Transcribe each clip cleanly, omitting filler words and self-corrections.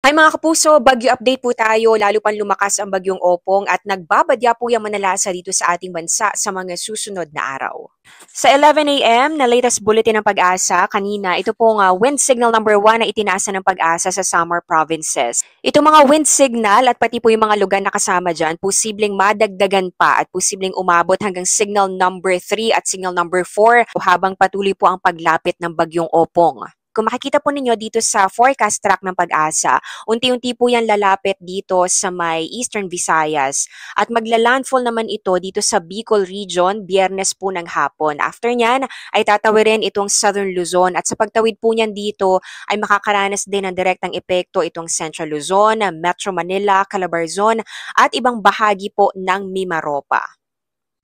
Hi mga kapuso, bagyo update po tayo lalo pang lumakas ang bagyong Opong at nagbabadya po yung manalasa dito sa ating bansa sa mga susunod na araw. Sa 11 a.m. na latest bulletin ng pag-asa, kanina ito pong wind signal number 1 na itinaasa ng pag-asa sa summer provinces. Ito mga wind signal at pati po yung mga lugar na kasama dyan, posibleng madagdagan pa at posibleng umabot hanggang signal number 3 at signal number 4 habang patuloy po ang paglapit ng bagyong Opong. Kung makikita po ninyo dito sa forecast track ng pag-asa, unti-unti po yan lalapit dito sa may Eastern Visayas at magla-landfall naman ito dito sa Bicol Region Biyernes po ng hapon. After nyan ay tatawirin itong Southern Luzon at sa pagtawid po niyan dito ay makakaranas din ng direktang epekto itong Central Luzon, Metro Manila, Calabarzon at ibang bahagi po ng Mimaropa.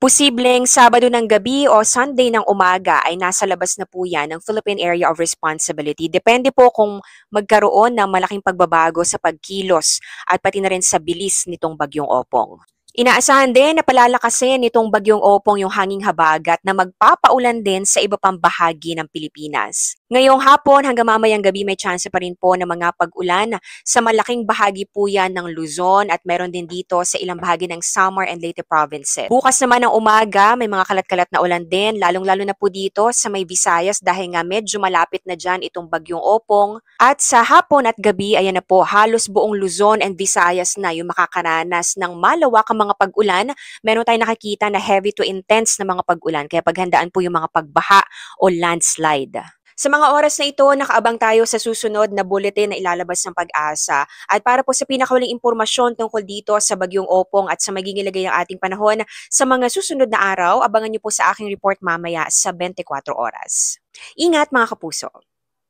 Posibleng Sabado ng gabi o Sunday ng umaga ay nasa labas na po yan ng Philippine Area of Responsibility. Depende po kung magkaroon ng malaking pagbabago sa pagkilos at pati na rin sa bilis nitong bagyong Opong. Inaasahan din na palalakasin nitong bagyong Opong yung hanging habagat na magpapaulan din sa iba pang bahagi ng Pilipinas. Ngayong hapon hanggang mamayang gabi may chance pa rin po ng mga pag-ulan sa malaking bahagi po yan ng Luzon at meron din dito sa ilang bahagi ng Samar and Leyte provinces. Bukas naman ng umaga may mga kalat-kalat na ulan din lalong-lalo na po dito sa may Visayas dahil nga medyo malapit na dyan itong bagyong Opong. At sa hapon at gabi ayan na po halos buong Luzon and Visayas na yung makakaranas ng malawakang mga pag-ulan. Meron tayong nakikita na heavy to intense na mga pag-ulan kaya paghandaan po yung mga pagbaha o landslide. Sa mga oras na ito, nakaabang tayo sa susunod na bulletin na ilalabas ng pag-asa. At para po sa pinakahuling impormasyon tungkol dito sa bagyong Opong at sa magiging lagay ng ating panahon sa mga susunod na araw, abangan niyo po sa aking report mamaya sa 24 oras. Ingat mga kapuso!